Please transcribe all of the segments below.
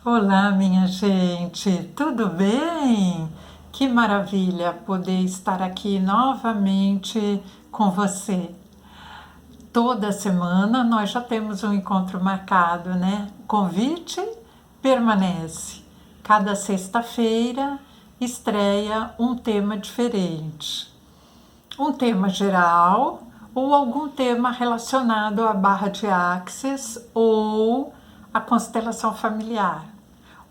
Olá, minha gente, tudo bem? Que maravilha poder estar aqui novamente com você. Toda semana nós já temos um encontro marcado, né? O convite permanece. Cada sexta-feira estreia um tema diferente. Um tema geral ou algum tema relacionado à barra de Axis ou à constelação familiar.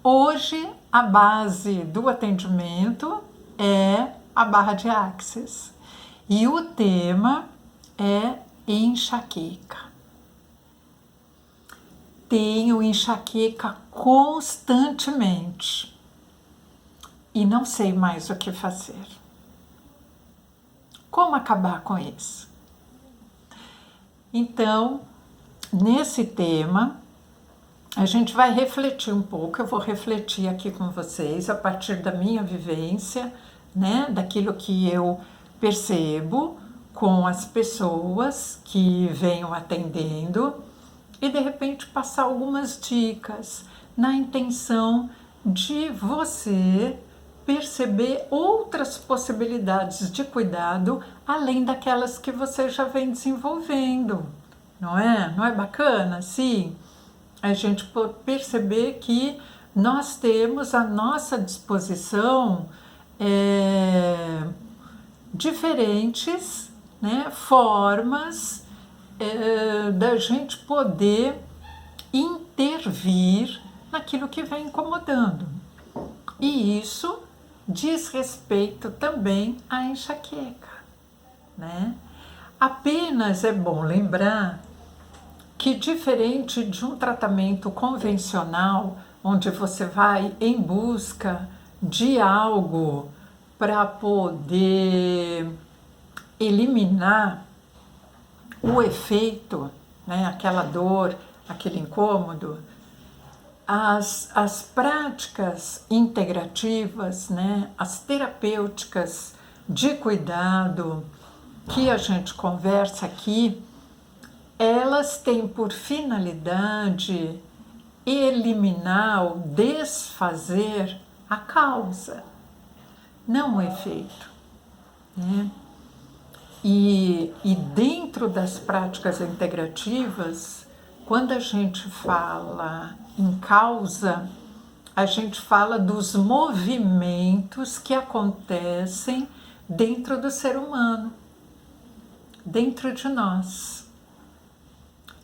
Hoje, a base do atendimento é a barra de Axis e o tema é enxaqueca. Tenho enxaqueca constantemente e não sei mais o que fazer. Como acabar com isso? Então, nesse tema, a gente vai refletir um pouco. Eu vou refletir aqui com vocês a partir da minha vivência, né, daquilo que eu percebo com as pessoas que venham atendendo e de repente passar algumas dicas na intenção de você perceber outras possibilidades de cuidado além daquelas que você já vem desenvolvendo, não é? Não é bacana? Sim. A gente pode perceber que nós temos à nossa disposição diferentes, né, formas da gente poder intervir naquilo que vem incomodando. E isso diz respeito também à enxaqueca, né? Apenas é bom lembrar que, diferente de um tratamento convencional, onde você vai em busca de algo para poder eliminar o efeito, né, aquela dor, aquele incômodo, as práticas integrativas, né, as terapêuticas de cuidado que a gente conversa aqui, elas têm por finalidade eliminar ou desfazer a causa, não o efeito, né? E dentro das práticas integrativas, quando a gente fala em causa, a gente fala dos movimentos que acontecem dentro do ser humano, dentro de nós.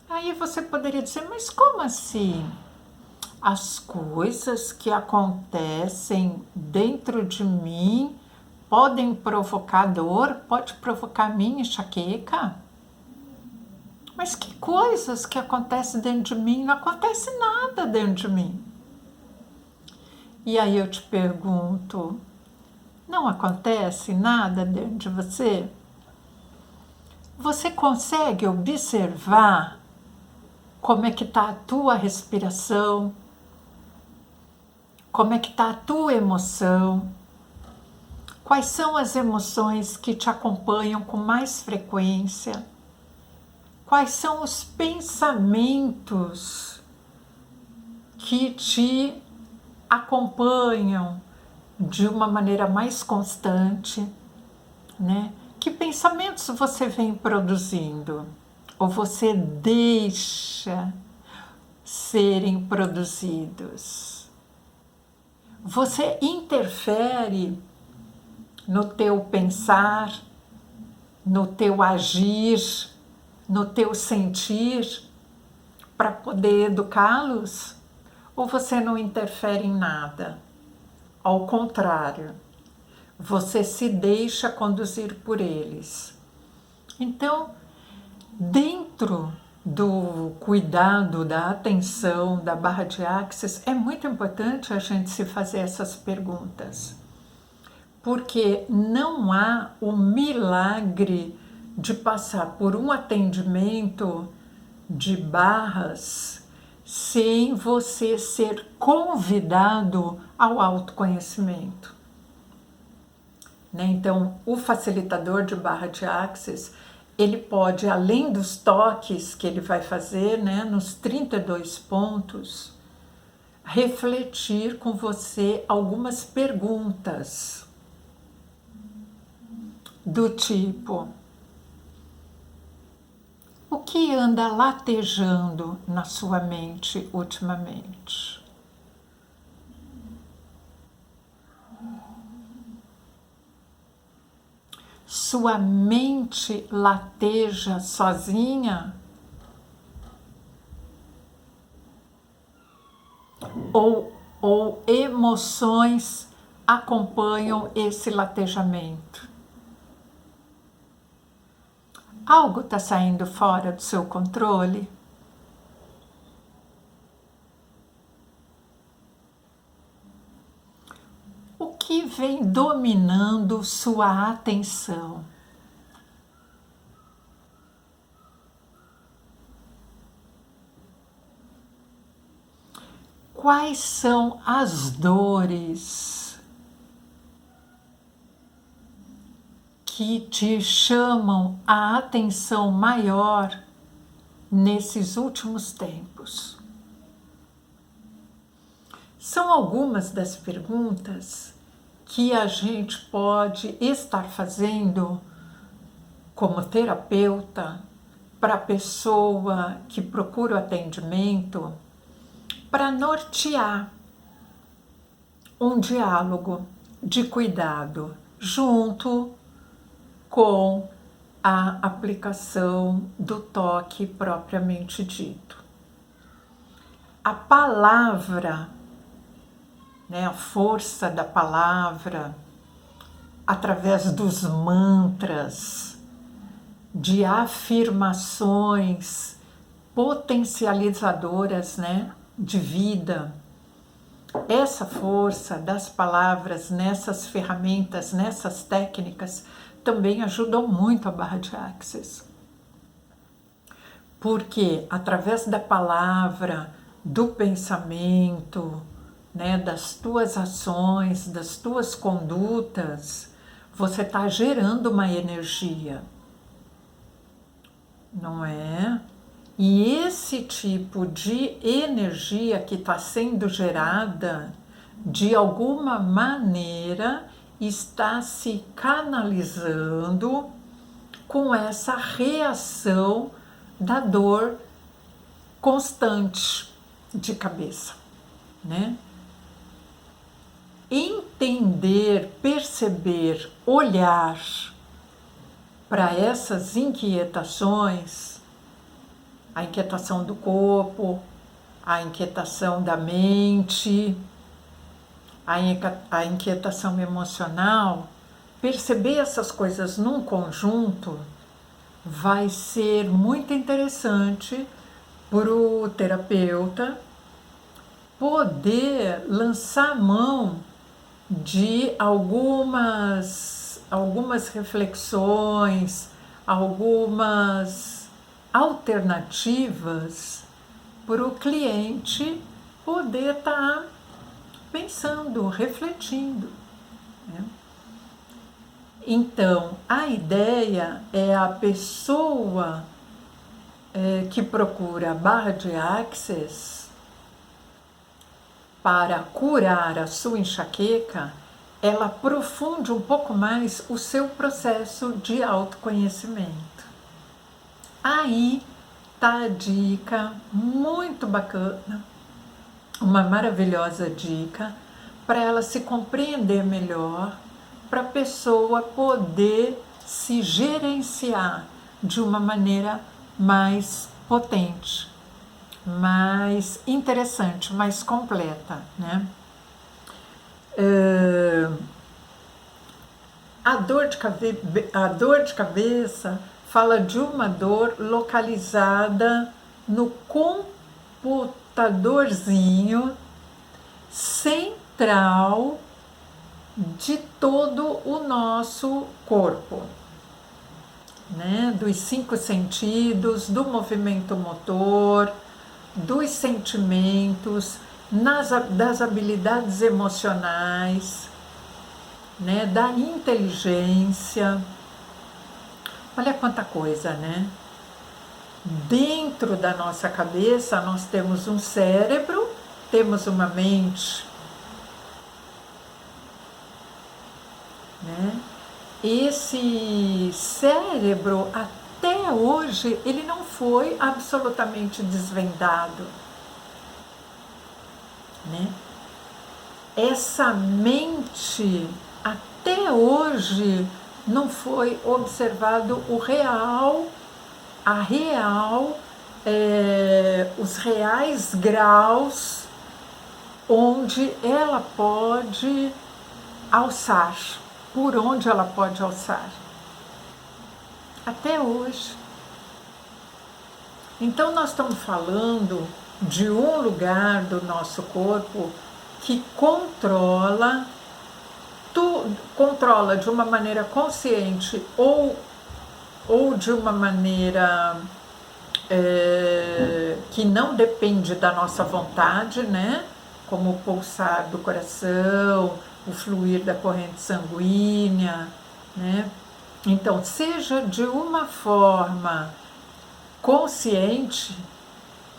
Aí você poderia dizer, mas como assim? As coisas que acontecem dentro de mim podem provocar dor, pode provocar minha enxaqueca? Mas que coisas que acontecem dentro de mim? Não acontece nada dentro de mim. E aí eu te pergunto, não acontece nada dentro de você? Você consegue observar como é que está a tua respiração? Como é que está a tua emoção? Quais são as emoções que te acompanham com mais frequência? Quais são os pensamentos que te acompanham de uma maneira mais constante, né? Que pensamentos você vem produzindo? Ou você deixa serem produzidos? Você interfere no teu pensar, no teu agir, no teu sentir para poder educá-los? Ou você não interfere em nada? Ao contrário, você se deixa conduzir por eles. Então, dentro do cuidado, da atenção, da barra de Axis, é muito importante a gente se fazer essas perguntas, porque não há o milagre de passar por um atendimento de barras sem você ser convidado ao autoconhecimento, né? Então, o facilitador de barra de Axis, ele pode, além dos toques que ele vai fazer, né, nos 32 pontos, refletir com você algumas perguntas do tipo: o que anda latejando na sua mente ultimamente? Sua mente lateja sozinha? Ou emoções acompanham esse latejamento? Algo está saindo fora do seu controle? O que vem dominando sua atenção? Quais são as dores que te chamam a atenção maior nesses últimos tempos? São algumas das perguntas que a gente pode estar fazendo como terapeuta para a pessoa que procura o atendimento, para nortear um diálogo de cuidado junto com a aplicação do toque propriamente dito. A palavra, a força da palavra, através dos mantras, de afirmações potencializadoras, de vida. Essa força das palavras nessas ferramentas, nessas técnicas, também ajudam muito a barra de Access. Porque através da palavra, do pensamento, das tuas ações, das tuas condutas, você está gerando uma energia, não é? E esse tipo de energia que está sendo gerada, de alguma maneira, está se canalizando com essa reação da dor constante de cabeça, Entender, perceber, olhar para essas inquietações, a inquietação do corpo, a inquietação da mente, a inquietação emocional, perceber essas coisas num conjunto vai ser muito interessante para o terapeuta poder lançar mão de algumas reflexões, algumas alternativas para o cliente poder estar pensando, refletindo. Então, a ideia é a pessoa que procura a barra de Access para curar a sua enxaqueca, ela aprofunde um pouco mais o seu processo de autoconhecimento. Aí tá a dica muito bacana, uma maravilhosa dica para ela se compreender melhor, para a pessoa poder se gerenciar de uma maneira mais potente, mais interessante, mais completa, A dor de cabeça fala de uma dor localizada no computadorzinho central de todo o nosso corpo, dos 5 sentidos, do movimento motor, dos sentimentos, das habilidades emocionais, da inteligência. Olha quanta coisa, Dentro da nossa cabeça nós temos um cérebro temos uma mente, né? Esse cérebro, até hoje, ele não foi absolutamente desvendado, né? Essa mente, até hoje, não foi observado os reais graus onde ela pode alçar, por onde ela pode alçar. Até hoje. Então nós estamos falando de um lugar do nosso corpo que controla de uma maneira consciente ou de uma maneira que não depende da nossa vontade, né? Como o pulsar do coração, o fluir da corrente sanguínea, né? Então, seja de uma forma consciente,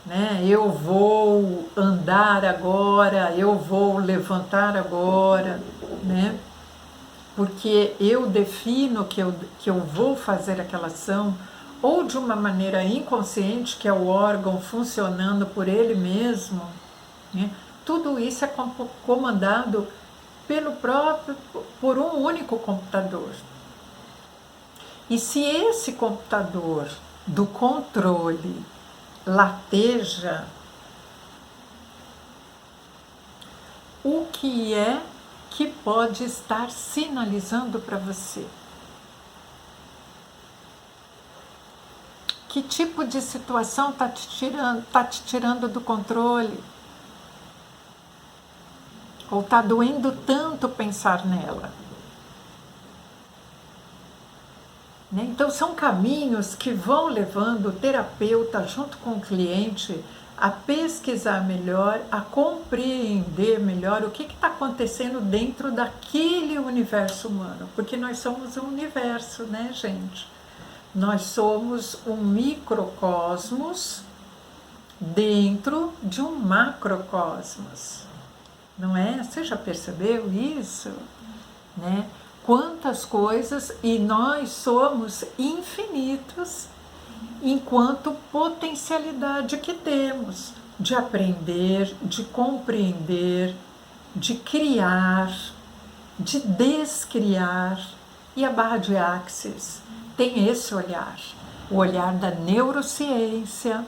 né? Eu vou andar agora, eu vou levantar agora, né? Porque eu defino que eu vou fazer aquela ação, ou de uma maneira inconsciente, que é o órgão funcionando por ele mesmo, né? Tudo isso é comandado por um único computador. E se esse computador do controle lateja, o que é que pode estar sinalizando para você? Que tipo de situação está te tirando do controle? Ou está doendo tanto pensar nela? Né? Então, são caminhos que vão levando o terapeuta, junto com o cliente, a pesquisar melhor, a compreender melhor o que está acontecendo dentro daquele universo humano. Porque nós somos um universo, né, gente? Nós somos um microcosmos dentro de um macrocosmos. Não é? Você já percebeu isso? Né? Quantas coisas, e nós somos infinitos enquanto potencialidade que temos de aprender, de compreender, de criar, de descriar. E a barra de Axis tem esse olhar, o olhar da neurociência,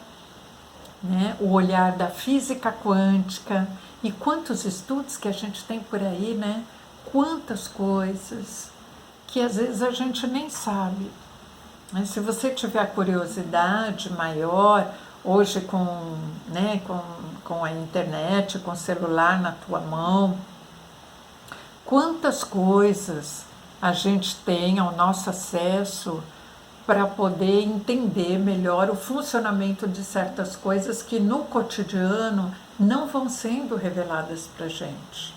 né? O olhar da física quântica. E quantos estudos que a gente tem por aí, né? Quantas coisas que às vezes a gente nem sabe. Mas se você tiver curiosidade maior, hoje com a internet, com o celular na tua mão, quantas coisas a gente tem ao nosso acesso para poder entender melhor o funcionamento de certas coisas que no cotidiano não vão sendo reveladas para a gente,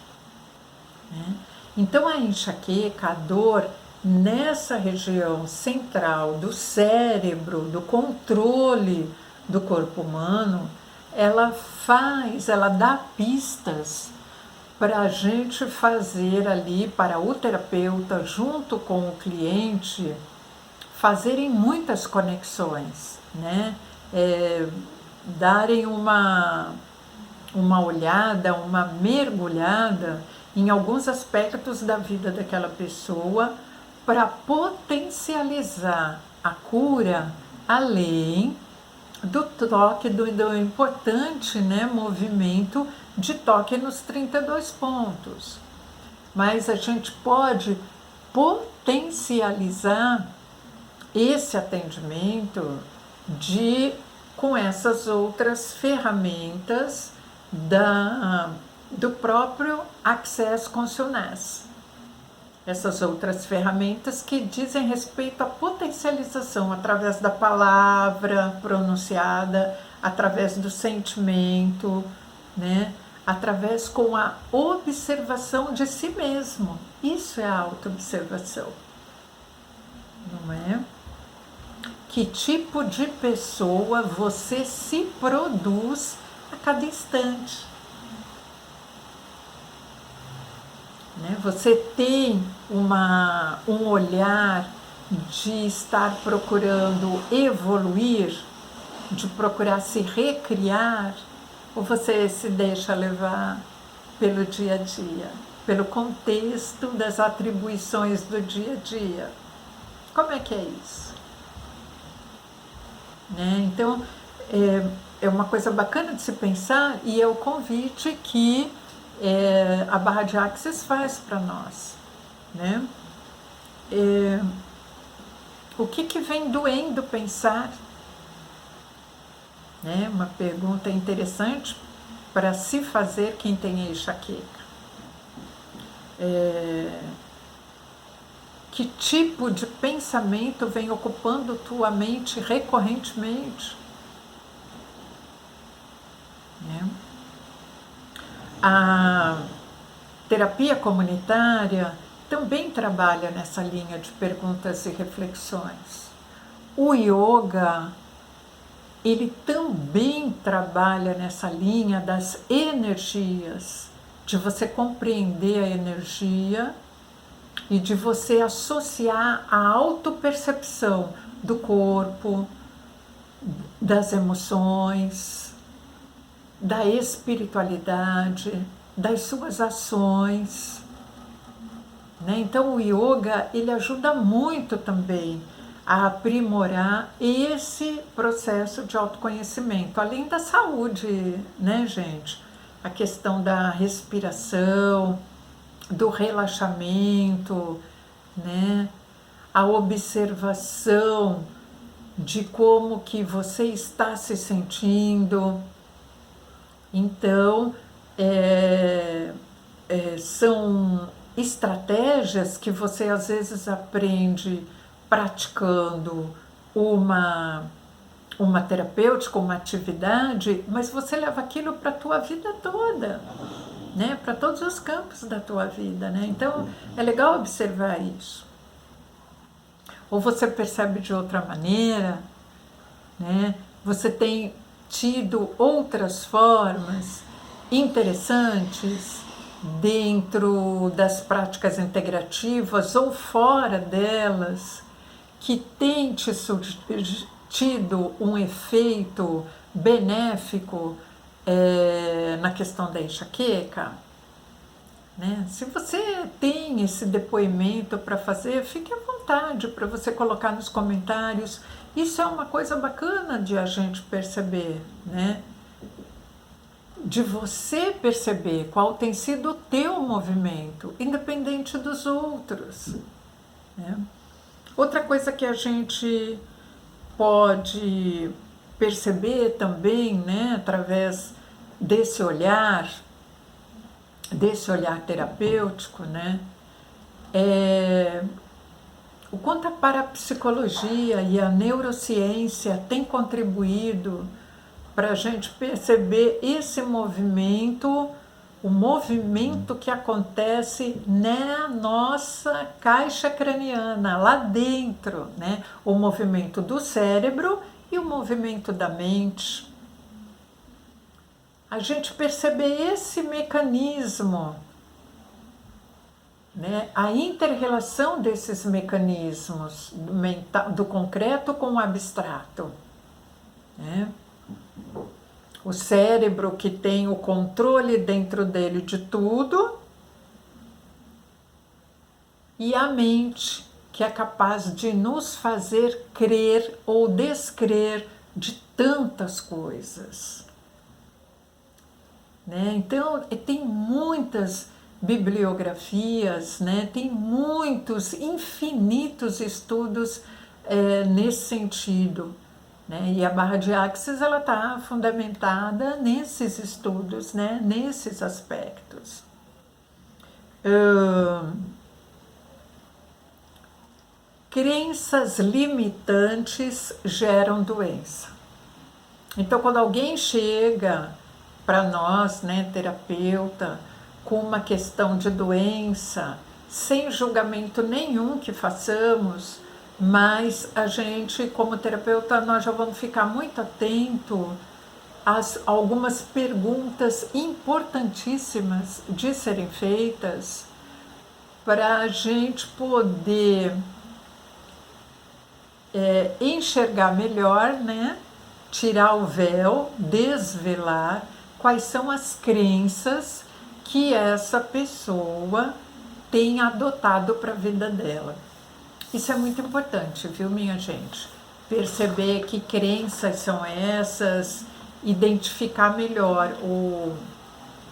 né? Então a enxaqueca, a dor nessa região central do cérebro, do controle do corpo humano, ela dá pistas para a gente fazer ali, para o terapeuta, junto com o cliente, fazerem muitas conexões, né? Darem uma olhada, uma mergulhada em alguns aspectos da vida daquela pessoa para potencializar a cura, além do toque, do importante, né, movimento de toque nos 32 pontos. Mas a gente pode potencializar esse atendimento com essas outras ferramentas do próprio Access Consciousness. Essas outras ferramentas que dizem respeito à potencialização através da palavra pronunciada, através do sentimento, né? Através com a observação de si mesmo. Isso é a autoobservação, não é? Que tipo de pessoa você se produz a cada instante. né? Você tem um olhar de estar procurando evoluir, de procurar se recriar, ou você se deixa levar pelo dia a dia, pelo contexto das atribuições do dia a dia? Como é que é isso? Né? Então, é uma coisa bacana de se pensar, e é o convite que a Barra de Axis faz para nós. Né? O que vem doendo pensar? Né? Uma pergunta interessante para se fazer quem tem enxaqueca. Que tipo de pensamento vem ocupando tua mente recorrentemente? Né? A terapia comunitária também trabalha nessa linha de perguntas e reflexões. O yoga, ele também trabalha nessa linha das energias, de você compreender a energia e de você associar a autopercepção do corpo, das emoções, da espiritualidade, das suas ações. Né? Então o yoga, ele ajuda muito também a aprimorar esse processo de autoconhecimento, além da saúde, né, gente? A questão da respiração, do relaxamento, né? A observação de como que você está se sentindo. Então, são estratégias que você às vezes aprende praticando uma terapêutica, uma atividade, mas você leva aquilo para a tua vida toda, né? Para todos os campos da tua vida, né? Então é legal observar isso. Ou você percebe de outra maneira, né? Você tem tido outras formas interessantes dentro das práticas integrativas ou fora delas, que tem tido um efeito benéfico na questão da enxaqueca? Né? Se você tem esse depoimento para fazer, fique à vontade para você colocar nos comentários. Isso é uma coisa bacana de a gente perceber, né? De você perceber qual tem sido o teu movimento, independente dos outros. Né? Outra coisa que a gente pode perceber também, né, através desse olhar terapêutico, né, o quanto a parapsicologia e a neurociência têm contribuído para a gente perceber esse movimento, o movimento que acontece na nossa caixa craniana, lá dentro, né? O movimento do cérebro e o movimento da mente. A gente perceber esse mecanismo, né? A inter-relação desses mecanismos do concreto com o abstrato, né? O cérebro que tem o controle dentro dele de tudo, e a mente que é capaz de nos fazer crer ou descrer de tantas coisas. Né? Então, tem muitas bibliografias, né? Tem muitos, infinitos estudos nesse sentido. Né? E a Barra de Axis está fundamentada nesses estudos, né? Nesses aspectos. Crenças limitantes geram doença. Então, quando alguém chega para nós, né, terapeuta, com uma questão de doença, sem julgamento nenhum que façamos, mas a gente, como terapeuta, nós já vamos ficar muito atento a algumas perguntas importantíssimas de serem feitas para a gente poder enxergar melhor, né? Tirar o véu, desvelar quais são as crenças que essa pessoa tem adotado para a vida dela. Isso é muito importante, viu, minha gente? Perceber que crenças são essas, identificar melhor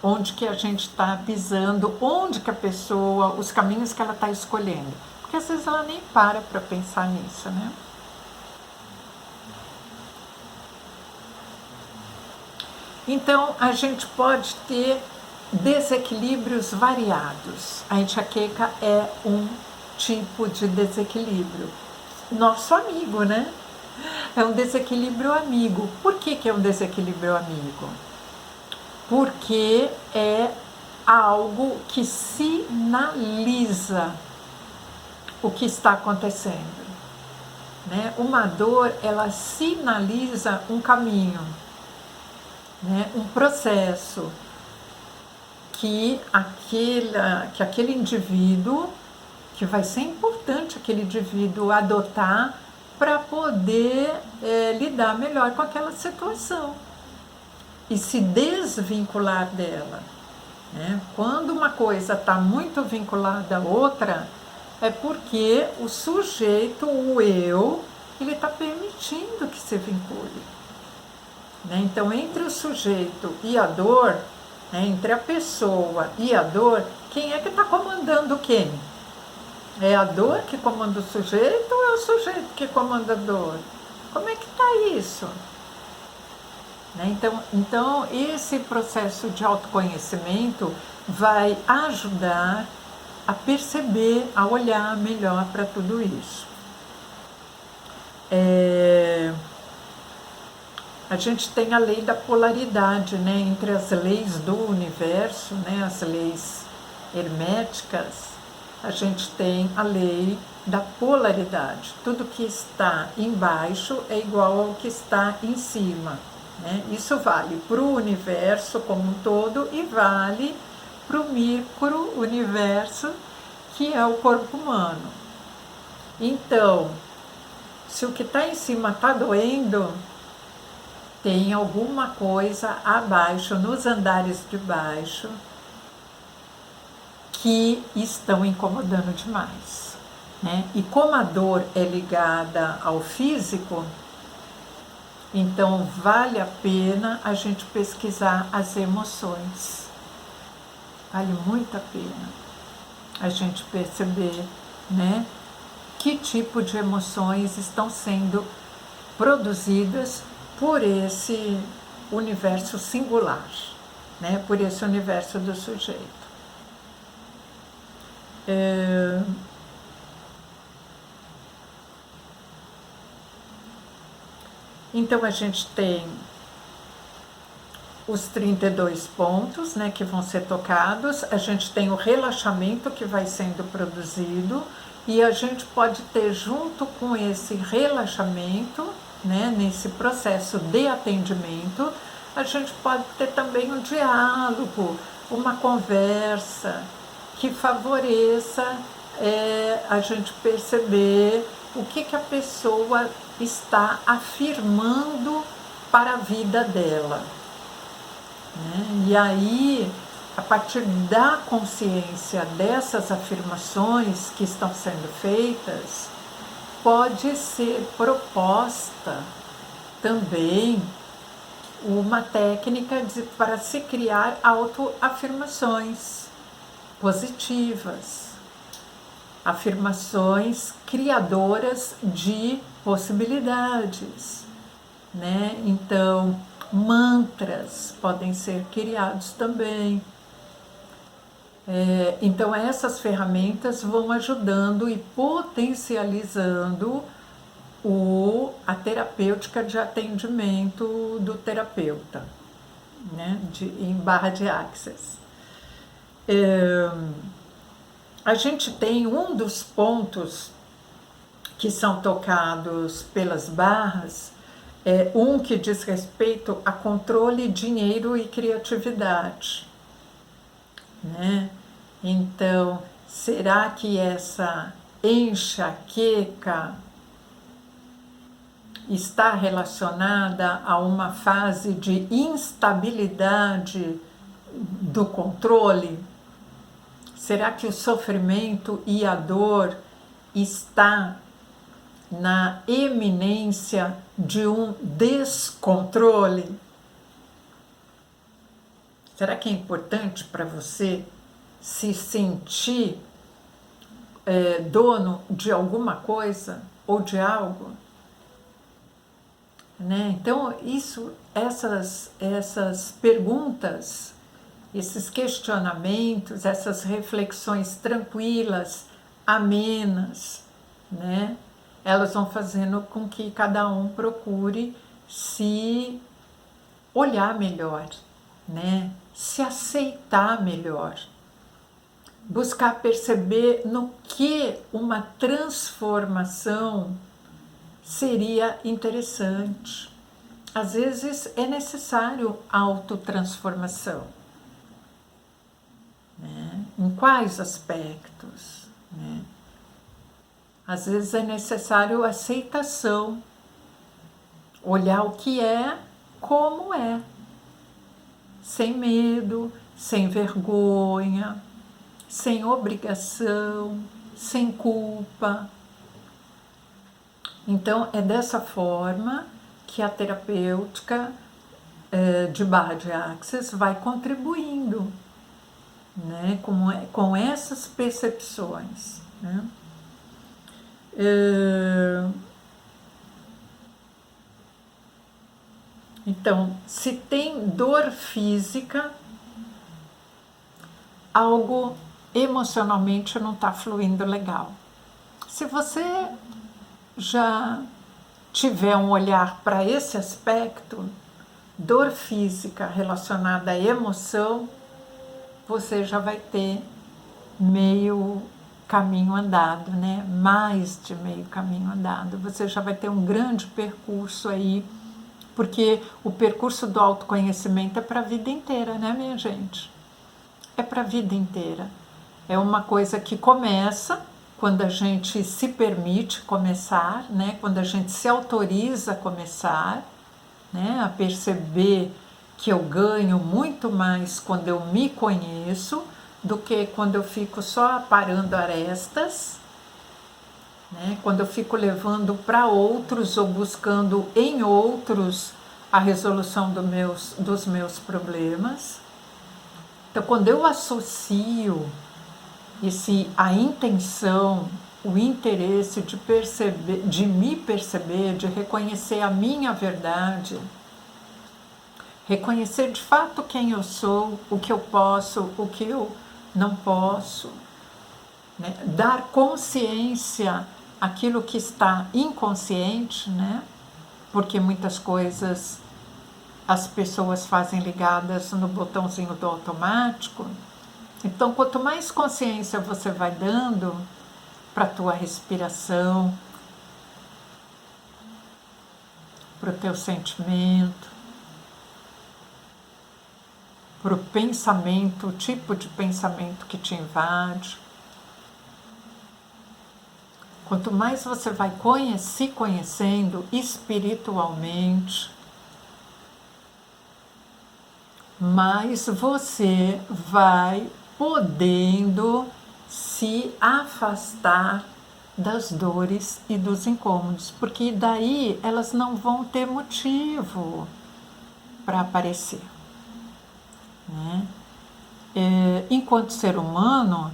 onde que a gente está pisando, onde que a pessoa, os caminhos que ela está escolhendo. Porque às vezes ela nem para pensar nisso, né? Então, a gente pode ter desequilíbrios variados. A enxaqueca é um tipo de desequilíbrio. Nosso amigo, né? É um desequilíbrio amigo. Por que é um desequilíbrio amigo? Porque é algo que sinaliza o que está acontecendo, né? Uma dor, ela sinaliza um caminho, né? Um processo que aquele indivíduo, que vai ser importante aquele indivíduo adotar para poder lidar melhor com aquela situação e se desvincular dela, né? Quando uma coisa está muito vinculada à outra, é porque o sujeito, o eu, ele está permitindo que se vincule, né? Então, entre o sujeito e a dor, né, entre a pessoa e a dor, quem é que está comandando quem? É a dor que comanda o sujeito ou é o sujeito que comanda a dor? Como é que está isso? Né? Então, esse processo de autoconhecimento vai ajudar a perceber, a olhar melhor para tudo isso. A gente tem a lei da polaridade, né? Entre as leis do universo, né? As leis herméticas, a gente tem a lei da polaridade. Tudo que está embaixo é igual ao que está em cima, né? Isso vale para o universo como um todo e vale para o micro-universo, que é o corpo humano. Então, se o que está em cima está doendo, tem alguma coisa abaixo, nos andares de baixo, que estão incomodando demais, né? E como a dor é ligada ao físico, então vale a pena a gente pesquisar as emoções. Vale muito a pena a gente perceber, né, que tipo de emoções estão sendo produzidas por esse universo singular, né, por esse universo do sujeito. Então a gente tem os 32 pontos, né, que vão ser tocados, a gente tem o relaxamento que vai sendo produzido e a gente pode ter junto com esse relaxamento, né, nesse processo de atendimento, a gente pode ter também um diálogo, uma conversa que favoreça a gente perceber o que a pessoa está afirmando para a vida dela, né? E aí, a partir da consciência dessas afirmações que estão sendo feitas, pode ser proposta também uma técnica para se criar autoafirmações positivas, afirmações criadoras de possibilidades, né? Então, mantras podem ser criados também. Então, essas ferramentas vão ajudando e potencializando a terapêutica de atendimento do terapeuta, né? Em barra de Access. A gente tem um dos pontos que são tocados pelas barras, um que diz respeito a controle, dinheiro e criatividade, né? Então, Será que essa enxaqueca está relacionada a uma fase de instabilidade do controle? Será que o sofrimento e a dor está na eminência de um descontrole? Será que é importante para você se sentir dono de alguma coisa ou de algo? Né? Então, essas perguntas, esses questionamentos, essas reflexões tranquilas, amenas, né? Elas vão fazendo com que cada um procure se olhar melhor, né? Se aceitar melhor, buscar perceber no que uma transformação seria interessante. Às vezes é necessário autotransformação, né? Em quais aspectos, né? Às vezes é necessário aceitação, olhar o que é como é, sem medo, sem vergonha, sem obrigação, sem culpa. Então, é dessa forma que a terapêutica de barra de Axis vai contribuindo, né, com essas percepções, né? Então, se tem dor física, algo emocionalmente não está fluindo legal. Se você já tiver um olhar para esse aspecto, dor física relacionada à emoção, você já vai ter meio caminho andado, né? Mais de meio caminho andado. Você já vai ter um grande percurso aí, porque o percurso do autoconhecimento é para a vida inteira, né, minha gente? É para a vida inteira. É uma coisa que começa quando a gente se permite começar, né? Quando a gente se autoriza a começar, né? A perceber que eu ganho muito mais quando eu me conheço do que quando eu fico só aparando arestas, né? Quando eu fico levando para outros ou buscando em outros a resolução dos meus problemas. Então, quando eu associo a intenção, o interesse de perceber, de me perceber, de reconhecer a minha verdade, reconhecer de fato quem eu sou, o que eu posso, o que eu não posso, né? Dar consciência àquilo que está inconsciente, né? Porque muitas coisas as pessoas fazem ligadas no botãozinho do automático. Então, quanto mais consciência você vai dando para a tua respiração, para o teu sentimento, para o pensamento, o tipo de pensamento que te invade, quanto mais você vai se conhecendo espiritualmente, mais você vai podendo se afastar das dores e dos incômodos, porque daí elas não vão ter motivo para aparecer, né? Enquanto ser humano,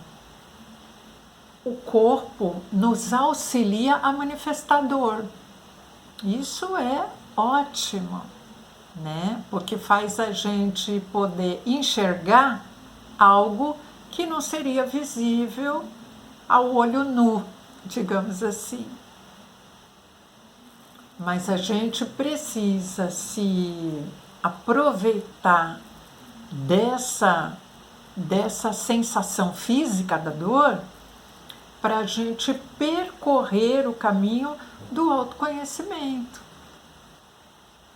o corpo nos auxilia a manifestar dor. Isso é ótimo, né? Porque faz a gente poder enxergar algo que não seria visível ao olho nu, digamos assim. Mas a gente precisa se aproveitar dessa sensação física da dor para a gente percorrer o caminho do autoconhecimento,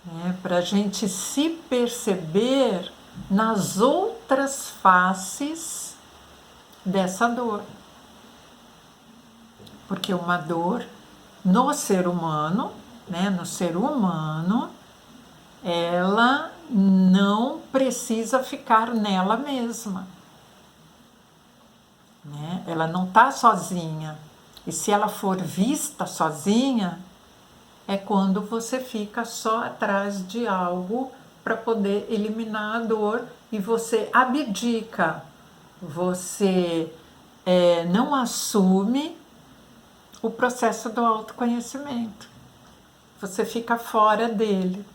né? Para a gente se perceber nas outras faces dessa dor. porque uma dor no ser humano, né, no ser humano, ela não precisa ficar nela mesma, né? Ela não está sozinha. E se ela for vista sozinha, é quando você fica só atrás de algo para poder eliminar a dor e você abdica, você não assume o processo do autoconhecimento, você fica fora dele,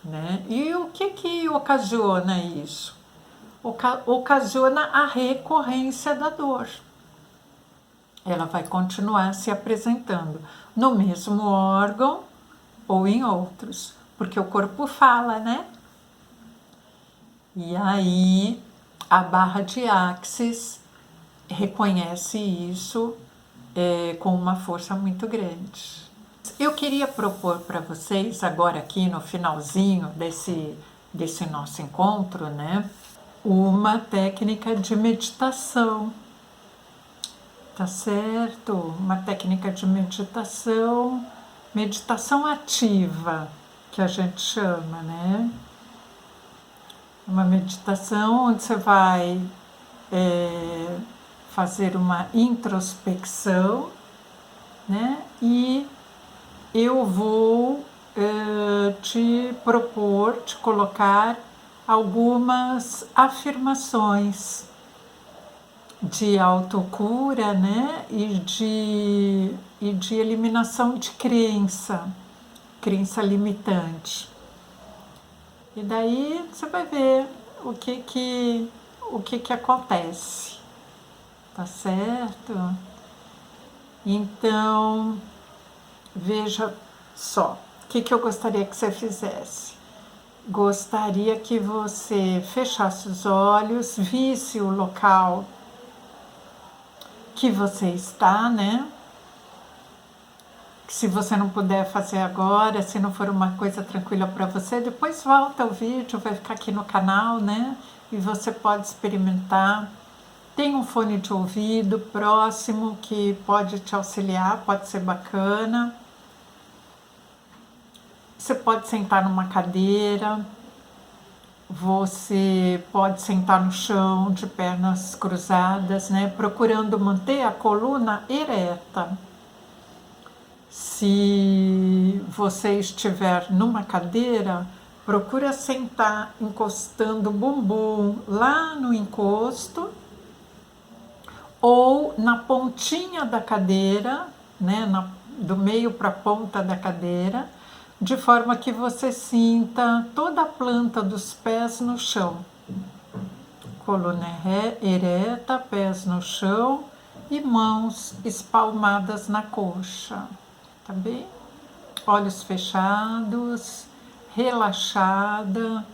né? E o que ocasiona isso? Ocasiona a recorrência da dor. Ela vai continuar se apresentando no mesmo órgão ou em outros, porque o corpo fala, né? E aí a barra de Axis reconhece isso com uma força muito grande. Eu queria propor para vocês, agora aqui no finalzinho desse nosso encontro, né, uma técnica de meditação, tá certo? Uma técnica de meditação, meditação ativa, que a gente chama, né? Uma meditação onde você vai fazer uma introspecção, né? E eu vou te propor, te colocar algumas afirmações de autocura, né? E de eliminação de crença limitante. E daí você vai ver o que acontece, tá certo? Então, veja só, o que eu gostaria que você fizesse? Gostaria que você fechasse os olhos, visse o local que você está, né? Se você não puder fazer agora, se não for uma coisa tranquila para você, depois volta o vídeo, vai ficar aqui no canal, né? E você pode experimentar. Tem um fone de ouvido próximo que pode te auxiliar, pode ser bacana. Você pode sentar numa cadeira, você pode sentar no chão de pernas cruzadas, né? Procurando manter a coluna ereta. Se você estiver numa cadeira, procura sentar encostando o bumbum lá no encosto ou na pontinha da cadeira, né, do meio para a ponta da cadeira, de forma que você sinta toda a planta dos pés no chão. Coluna ereta, pés no chão e mãos espalmadas na coxa. Tá bem? Olhos fechados, relaxada,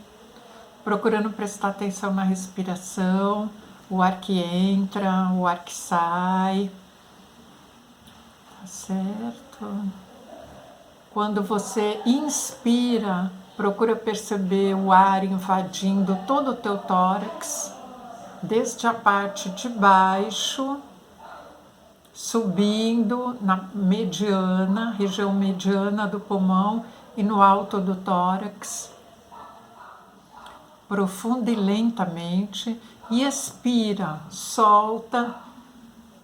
procurando prestar atenção na respiração, o ar que entra, o ar que sai, tá certo? Quando você inspira, procura perceber o ar invadindo todo o teu tórax, desde a parte de baixo, subindo na mediana, região mediana do pulmão e no alto do tórax. Profunda e lentamente. E expira, solta,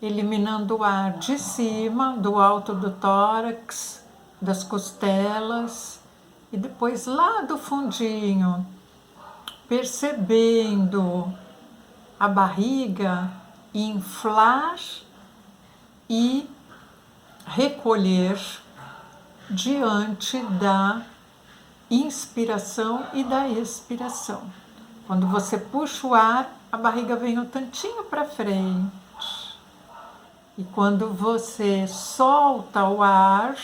eliminando o ar de cima, do alto do tórax, das costelas. E depois lá do fundinho, percebendo a barriga inflar e recolher diante da inspiração e da expiração. Quando você puxa o ar, a barriga vem um tantinho para frente. E quando você solta o ar,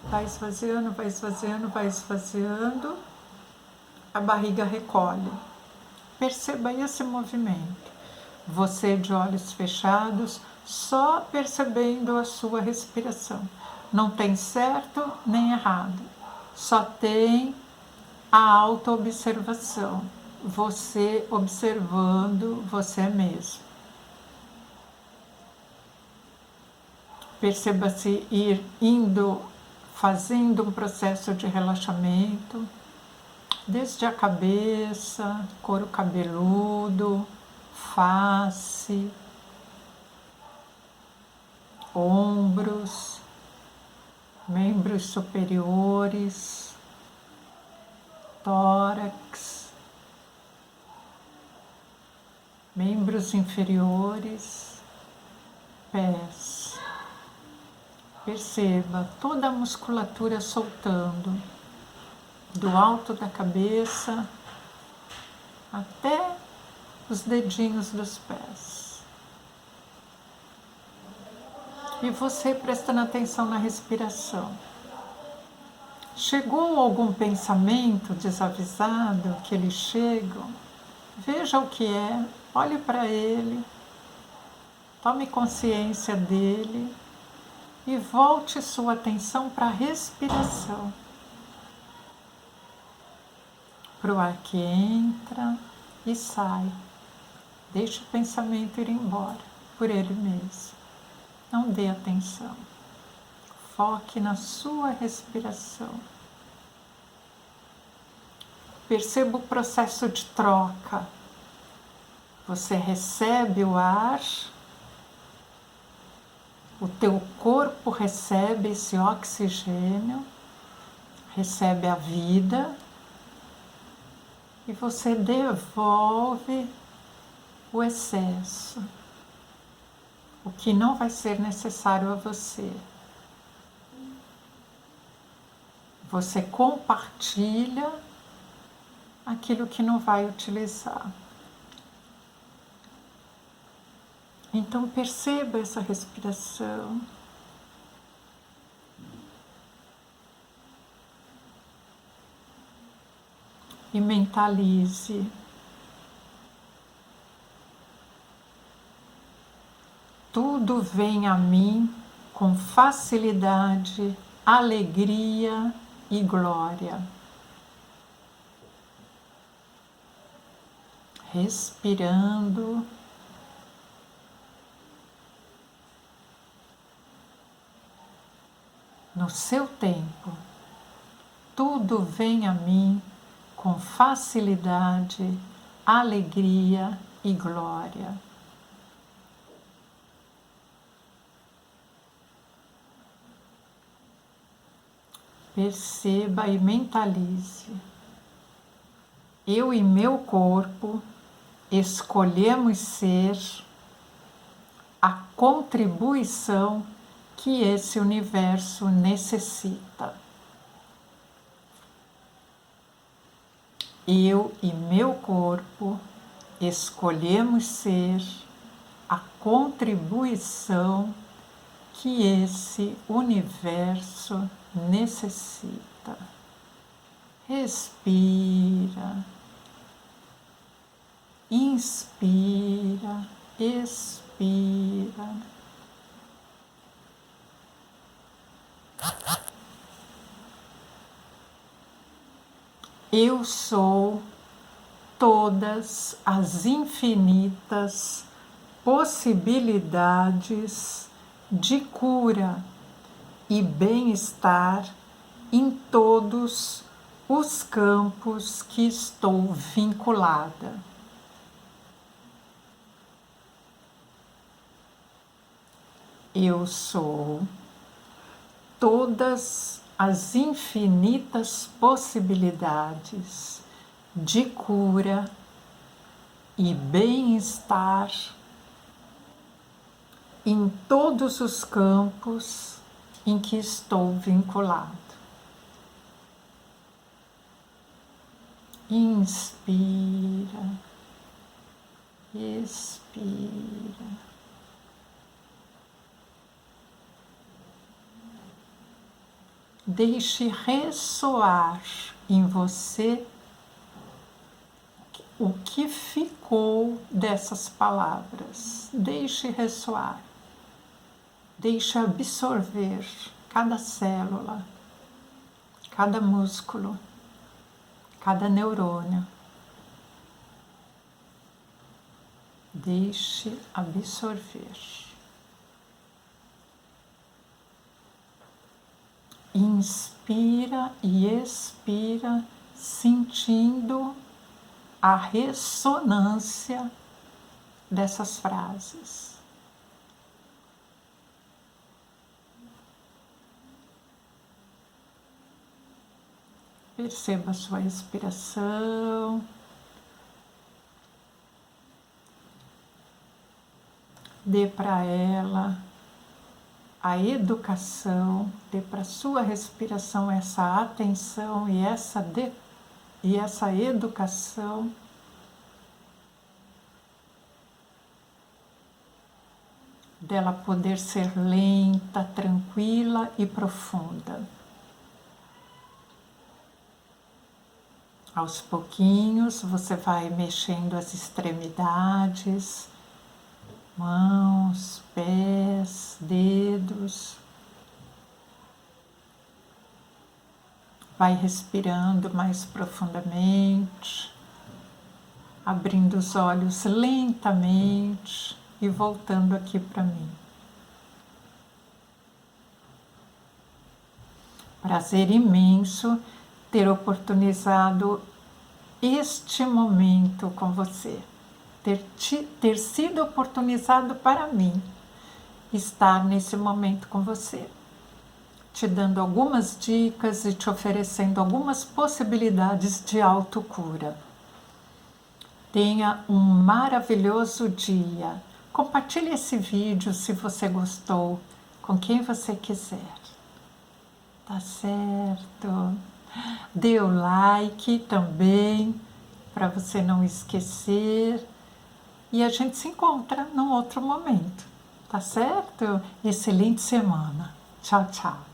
vai esvaziando, vai esvaziando, vai esvaziando, a barriga recolhe. Perceba esse movimento. Você de olhos fechados, só percebendo a sua respiração. Não tem certo nem errado, só tem a autoobservação, você observando você mesmo. Perceba-se ir indo, fazendo um processo de relaxamento, desde a cabeça, couro cabeludo, face, ombros, membros superiores, tórax, membros inferiores, pés. Perceba toda a musculatura soltando, do alto da cabeça até os dedinhos dos pés. E você prestando atenção na respiração. Chegou algum pensamento desavisado que eles chegam? Veja o que é, olhe para ele, tome consciência dele e volte sua atenção para a respiração. Para o ar que entra e sai. Deixe o pensamento ir embora por ele mesmo. Não dê atenção. Foque na sua respiração. Perceba o processo de troca. Você recebe o ar, o teu corpo recebe esse oxigênio, recebe a vida e você devolve o excesso, o que não vai ser necessário a você. Você compartilha aquilo que não vai utilizar. Então perceba essa respiração. E mentalize. Tudo vem a mim com facilidade, alegria e glória. Respirando. No seu tempo, tudo vem a mim com facilidade, alegria e glória. Perceba e mentalize. Eu e meu corpo escolhemos ser a contribuição que esse universo necessita. Eu e meu corpo escolhemos ser a contribuição que esse universo necessita. Respira, inspira, expira. Eu sou todas as infinitas possibilidades de cura e bem-estar em todos os campos que estou vinculada. Eu sou todas as infinitas possibilidades de cura e bem-estar em todos os campos em que estou vinculado. Inspira, expira. Deixe ressoar em você o que ficou dessas palavras. Deixe ressoar. Deixe absorver cada célula, cada músculo, cada neurônio. Deixe absorver. Inspira e expira, sentindo a ressonância dessas frases. Perceba a sua respiração. Dê para ela a educação, dê para a sua respiração essa atenção e essa educação. Dela poder ser lenta, tranquila e profunda. Aos pouquinhos você vai mexendo as extremidades, mãos, pés, dedos. Vai respirando mais profundamente, abrindo os olhos lentamente e voltando aqui para mim. Prazer imenso ter oportunizado este momento com você, ter sido oportunizado para mim estar nesse momento com você, te dando algumas dicas e te oferecendo algumas possibilidades de autocura. Tenha um maravilhoso dia. Compartilhe esse vídeo se você gostou, com quem você quiser. Tá certo? Dê o like também, para você não esquecer. E a gente se encontra num outro momento. Tá certo? Excelente semana. Tchau, tchau.